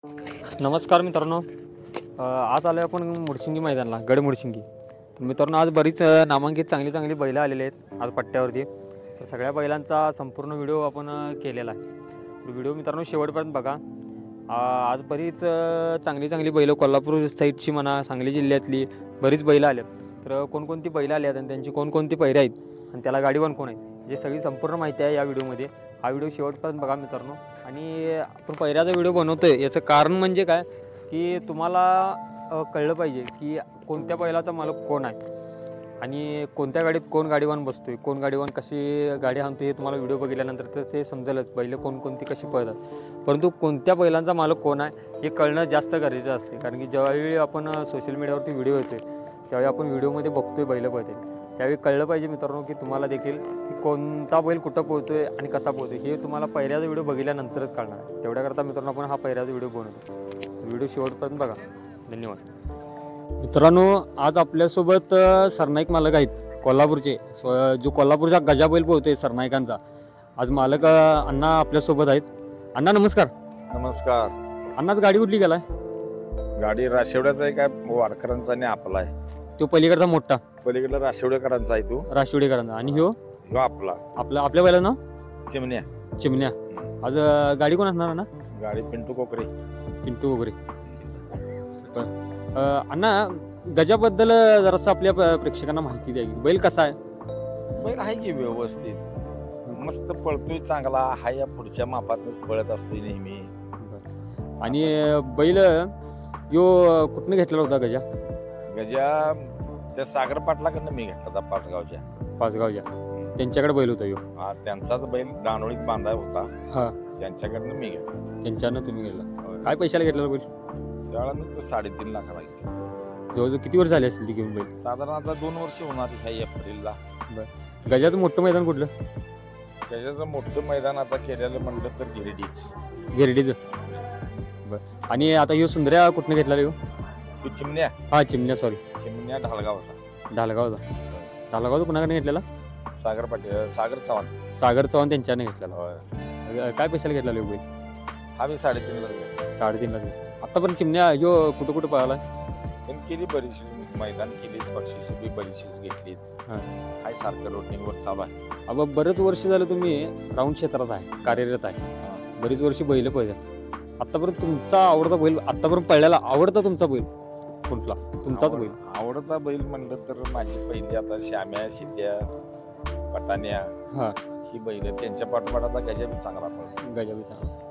नमस्कार मित्रांनो. आज आलो आपण मुडशिंगी मैदानाला, गड मुडशिंगी. तर मित्रांनो, आज बरीच नामांकित चांगली चांगली बैलं आलेली आहेत आज पट्ट्यावरती. तर सगळ्या बैलांचा संपूर्ण व्हिडिओ आपण केलेला आहे. तर व्हिडिओ मित्रांनो शेवटपर्यंत बघा. आज बरीच चांगली चांगली बैलं कोल्हापूर साईडची म्हणा, सांगली जिल्ह्यातली बरीच बैलं आल्यात. तर कोणकोणती बैलं आली आहेत आणि त्यांची कोणकोणती पैरे आहेत आणि त्याला गाडीवान कोण आहे, जे सगळी संपूर्ण माहिती आहे या व्हिडिओमध्ये. हा व्हिडिओ शेवटपर्यंत बघा मित्रांनो. आणि आपण पैऱ्याचा व्हिडिओ बनवतोय याचं कारण म्हणजे काय, की तुम्हाला कळलं पाहिजे की कोणत्या बैलाचा मालक कोण आहे आणि कोणत्या गाडीत कोण गाडीवान बसतोय, कोण गाडीवान कशी गाडी हाणतो हे तुम्हाला व्हिडिओ बघितल्यानंतर तर ते समजेलच बैल कोणकोणती कशी पळतात. परंतु कोणत्या बैलांचा मालक कोण आहे हे कळणं जास्त गरजेचं असते. कारण की ज्यावेळी आपण सोशल मीडियावरती व्हिडिओ येतोय त्यावेळी आपण व्हिडिओमध्ये बघतोय बैल पळते, त्यावेळी कळलं पाहिजे मित्रांनो की तुम्हाला देखील की कोणता बैल कुठं पोहतोय आणि कसा पोहतोय हे तुम्हाला पहिल्याचा व्हिडिओ बघितल्यानंतरच कळणार आहे. तेवढ्याकरता मित्रांनो आपण हा पहिल्याचा व्हिडिओ बनवतो. व्हिडिओ शेवटपर्यंत बघा. धन्यवाद मित्रांनो. आज आपल्यासोबत सरनाईक मालक आहेत कोल्हापूरचे. जो कोल्हापूरचा गजा बैल पोहतोय सरनाईकांचा, आज मालक अण्णा आपल्यासोबत आहेत. अण्णा नमस्कार. नमस्कार. अण्णाच गाडी कुठली गेलाय? गाडी राशिवड्याचा आहे काय, वारकरांचा आणि आपला आहे. तो पलीकडचा मोठा पलीकडला राशिवडेकरांचा आहे तो. राशिवडेकरांचा. आणि ह्यो आपला आपल्या बैलाचं नाव चिमण्या. चिमण्या. आज गाडी कोण असणार ना? गाडी पिंटू कोकरे. पिंटू वगैरे. अण्णा गजाबद्दल जरासं आपल्या प्रेक्षकांना माहिती द्या. बैल कसा आहे? बैल आहे की व्यवस्थित, मस्त पळतोय, चांगला हा. या पुढच्या मापातच पळत असतोय नेहमी. आणि बैल यो कुठनं घेतलेला होता गजा? गजा त्या सागर पाटलाकडनं मी घेतला होता पाचगावच्या. त्यांच्याकडे बैल होता यो? हा, त्यांचाच बैल दानोळीत बांधाय होता. हा, त्यांच्याकडनं मी घेतला. त्यांच्यानं तुम्ही घेतला. काय पैशाला घेतलेला बैल? त्यावेळेला मी तो 3.5 लाखाला घेतला. जवळजवळ किती वर्ष झाले असतील ती घेऊन बैल? साधारण आता 2 वर्ष होणार ह्या एप्रिलला. गजाचं मोठं मैदान कुठलं? त्याच्याचं मोठं मैदान आता केलेलं म्हणलं तर गिरडीचं. बरं. आणि आता ह्यो सुंदर्या कुठनं घेतलेला ह्यो? चिमण्या. हा, चिमण्या. सॉरी, चिमण्या ढालगावचा. ढालगावचा कुणाकडे घेतलेला? सागर चव्हाण. सागर चव्हाण त्यांच्याने घेतलेला. काय पैशाला घेतलेला बैल? हा मी 3.5 लाच घेतला. 3.5 लाख. आतापर्यंत चिमण्या ह्यो कुठं कुठं पळाला? पण केली बरीचशी मैदान केली, बक्षीस बी बरीचशीच घेतली. काय सारखं रोटिंगवर चालू आहे. अब बरेच वर्ष झालं तुम्ही राऊंड क्षेत्रात आहे, कार्यरत आहे. बरीच वर्षी बैल पळतात. आतापर्यंत तुमचा आवडता बैल, आतापर्यंत पळल्याला आवडता तुमचा बैल कुठला? तुमचाच बैल आवडता बैल म्हणलं तर माझी पहिली आता श्याम्या, शित्या, पटाण्या. हा, ही बैल त्यांच्या पाठोपाठ आता गजा बी चांगला पळतो. गजा बी चांगला.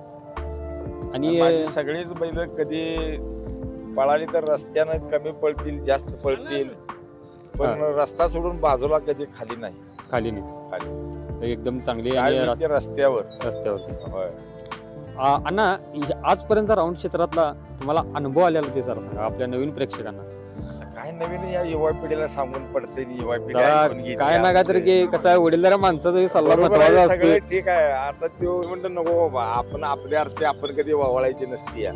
आणि सगळीच बैल कधी पळाली तर रस्त्यानं कमी पळतील, जास्त पळतील, पण रस्ता सोडून बाजूला कधी खाली नाही. खाली नाही, एकदम चांगली. रस्त्यावर. होय. अण्णा, आजपर्यंत राऊंड क्षेत्रातला तुम्हाला अनुभव आलेला ते जरा सांगा आपल्या नवीन प्रेक्षकांना. काय नवीन या युवा पिढीला सांगून पडते. युवा पिढी काय ना काय तर की कसं आहे, वडीलधाऱ्या माणसाचा सल्ला महत्त्वाचा असतो. सगळं ठीक आहे. आता तो म्हणतो नको बाबा, आपण आपल्या अर्थी आपण कधी वावळायची नसती.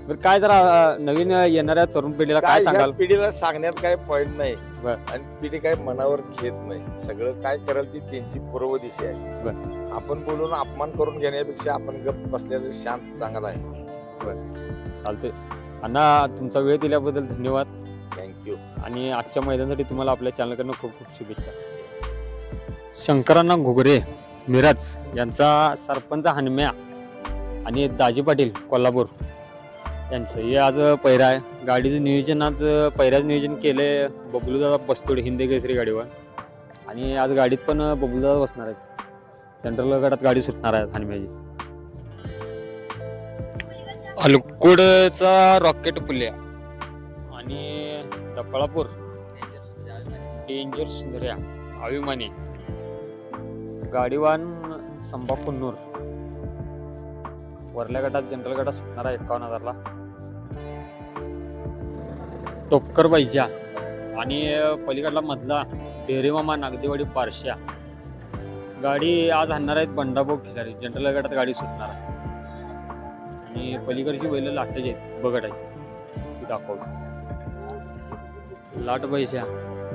बरं, काय जरा नवीन येणाऱ्या तरुण पिढीला काय सांगाल? पिढीला सांगण्यात काय पॉइंट नाही आणि पिढी काय मनावर घेत नाही. सगळं काय करेल ती त्यांची पूर्व दिशा आहे. आपण बोलून अपमान करून घेण्यापेक्षा आपण गप्प बसलेलं शांत चांगला आहे. चालतंय अण्णा, तुमचा वेळ दिल्याबद्दल धन्यवाद. थँक्यू. आणि आजच्या मैदानासाठी तुम्हाला आपल्या चॅनलकडनं खूप खूप शुभेच्छा. शंकरांना घुगरे मिरज यांचा सरपंच हनम्या आणि दाजी पाटील कोल्हापूर यांचं हे आज पैरा आहे. गाडीचं नियोजन आज पैऱ्याचं नियोजन केलंय बबलूदादा बसतोड हिंदी केसरी गाडीवर. आणि आज गाडीत पण बबलूदादा बसणार आहेत. जनरल गटात गाडी सुटणार आहे हनम्याची. अलकुडचा रॉकेट पुल्या आणि डफळापूर डेंजर सुंदर्या अभिमानी गाडीवान संभाकुन्नूर. वरल्या गटात जनरल गटात सुटणार आहे 51,000ला. टोपकर बाईच्या आणि पलीकडला मधला डेरेमामा नागदेवाडी पारश्या गाडी आज आणणार आहेत बंडाभाऊ खिलारी. जनरल गटात गाडी सुटणार आहे. आणि पलीकडची बैल लाटाची आहेत, बगट आहे ती दाखवतो. लाट बैशा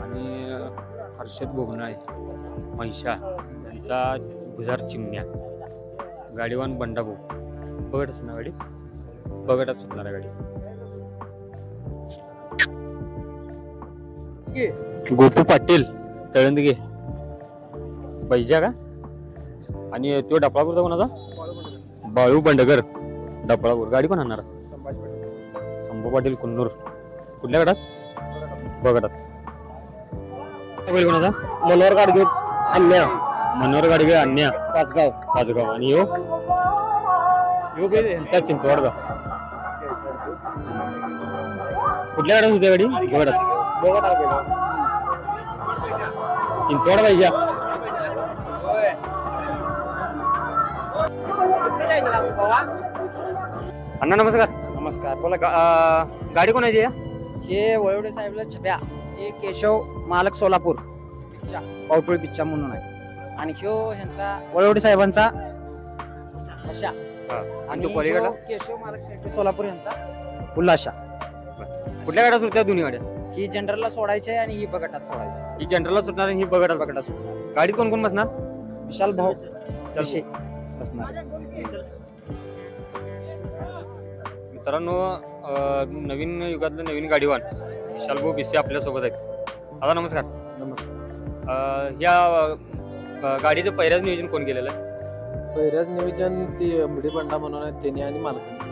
आणि हर्षद भोगनाळे महिषा यांचा भुजार चिमण्या गाडीवान बंडाभाऊ. बघत ना गाडी. बगटात सुटणार आहे गाडी. गोपू पाटील तळंदगे बैजा का आणि तो डपळापूरचा कोणाचा बाळू बंडगर डपळापूर. गाडी कोण आणणार? संभू पाटील कुन्नूर. कुठल्या गटात? बगटात. बैल कोणाचा? मनोहर गाडगे अन्या मनोहर गाडगे अन्या पाचगाव आणि यो यांचा चिंचवडचा. कुठल्या गाड्यात होत्या गाडी? बगटात. चिंचवड पाहिजे. अण्णा नमस्कार. नमस्कार बोला. गाडी कोणाची आहे? हे वळवडे साहेबला छप्या हे केशव मालक सोलापूर पिच्चा पावटोळी पिच्चा म्हणून आहे आणि ह्यो ह्यांचा वळवडे साहेबांचा आशा आणि तो पलीकडला ह्यो केशव मालक शेट्टी सोलापूर यांचा उल्हाशा. कुठल्या गाड्या सुटत्या? दोन्ही गाड्या. ही जनरलला सोडायची आहे आणि ही बगटात सोडायची. ही जनरलला सुटणार आणि ही बगटात. बगटात सोडणार. गाडीत कोण कोण बसणार? विशाल भाऊ विषय बसणार. मित्रांनो नवीन युगातलं नवीन गाडीवान विशाल भाऊ बिसे आपल्या सोबत आहेत. दादा नमस्कार. नमस्कार. या गाडीचं पहिल्याच नियोजन कोण केलेलं आहे? पहिल्याच नियोजन ती बंडा म्हणून आहे त्यांनी आणि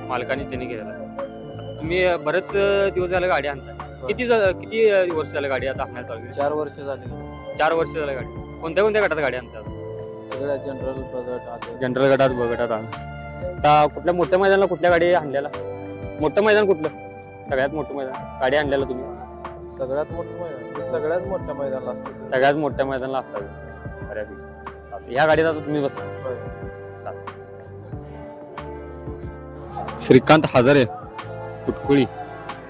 मालकाने त्यांनी केलेलं आहे. तुम्ही बरेच दिवस झाले गाडी आणता. किती वर्ष झालं गाडी आता आपल्याला चालू? 4 वर्ष झाली. 4 वर्ष झालं गाडी. कोणत्या गटात गाडी आणतात? सगळ्या जनरल बगट जनरल गटात बगटात. आता कुठल्या मोठ्या मैदानाला कुठल्या गाडी आणलेला? मोठं मैदान कुठलं? सगळ्यात मोठं मैदान गाडी आणलेला तुम्ही? सगळ्यात मोठं मैदान सगळ्यात मोठ्या मैदानाला असतो. सगळ्यात मोठ्या मैदानाला असतात. बऱ्यापैकी ह्या गाडीत आता तुम्ही बसता. श्रीकांत हजारे कुटकुळी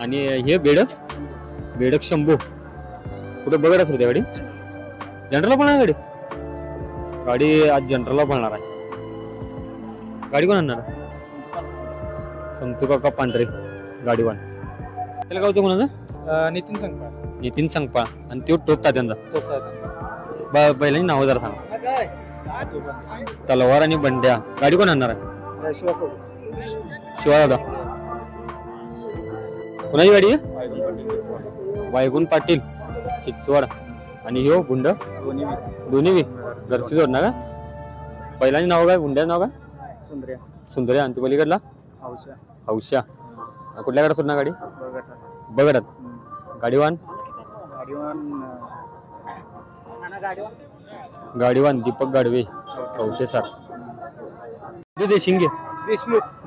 आणि हे बेडक शंभू. कुठे बघत होती गाडी? जनरलला पळणार गाडी. गाडी आज जनरलला पळणार आहे. गाडी कोण आणणार? संतू काका पांढरे गाडीवान. त्याला गावचं कोणाचं? नितीन संगपाळ आणि तो टोप तात्यांचा. बैलांची नावं जरा सांगा. तलवार आणि बंड्या. गाडी कोण आणणार आहे? शिवा दादा. कोणाची गाडी आहे? वायगुण पाटील चिचवड आणि ह्यो गुंड दोन्ही घरची जोडणार का? बैलांची नाव काय? गुंड्याचं नाव काय? सुंदर्या. आणि ती पलीकडला हौशा. कुठल्या गाड्या सुटणार गाडी? बगटात. गाडीवान दीपक गाडवे कवठे सर.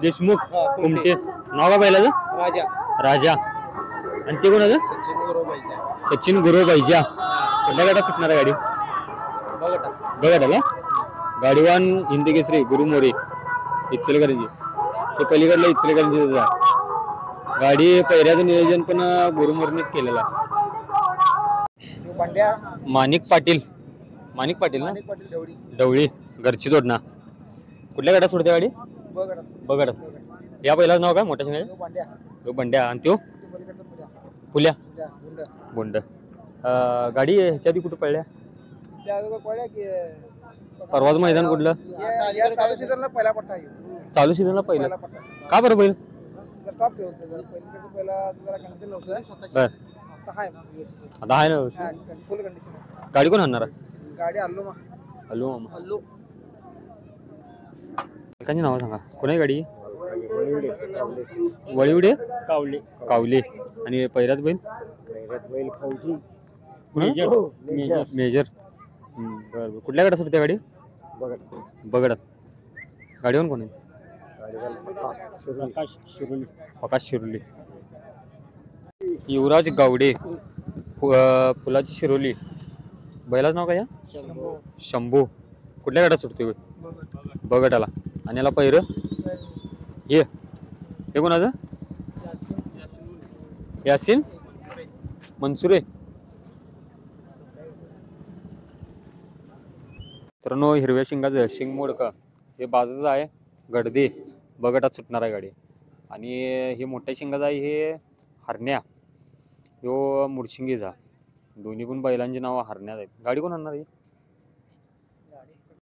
देशमुख कुमटे. नाव का बैलाचं? राजा. आणि ते कोणाचं? सचिन गुरु बैजा. कुठल्या गाड्या सुटणार गाडी? बगटाला. गाडीवान हिंदी केसरी गुरु मोरे इचलकरंजी. ते पलीकडलं इचलकरंजी. गाडी पहिल्याचं नियोजन पण गुरु मोरेनेच केलेलं आहे. माणिक पाटील ना ढवळी घरची जोडणा. कुठल्या गाड्या सोडते गाडी? बगटात. या पहिलाच नाव काय मोठ्या शिंगाचे? बंड्या. आणि तो फुल्या बोंड. गाडी ह्याच्या आधी कुठं पडल्या? परवाच मैदान कुठलं? चालू सीझनला पहिलं. का बरं बैल? आता आहे ना. गाडी कोण आणणार? हॅलो मालकांची नावं सांगा. कोणाची गाडी? वळीवडे कावले. आणि पहिल्याच बैल? मेजर. बरं. कुठल्या गाड्या सुटते गाडी? बगडात. गाडीवर कोण आहे? प्रकाश शिरोली. युवराज गावडे फुलाची शिरोली. बैलाच नाव काय? शंभू. कुठल्या गाड्या सुटते? बगटाला. आणि याला पहिरं हे कोणाचं? यासीन मनसुरे. मित्रांनो हिरव्या शिंगाचं शिंग मोडका हे बाजाचं आहे. गडदे बगटात सुटणार आहे गाडी. आणि हे मोठ्या शिंगाचं आहे हे हरण्या. ह्यो मुडशिंगीचा. दोन्ही पण बैलांची नावं हरण्यात आहेत. गाडी कोण आणणार आहे?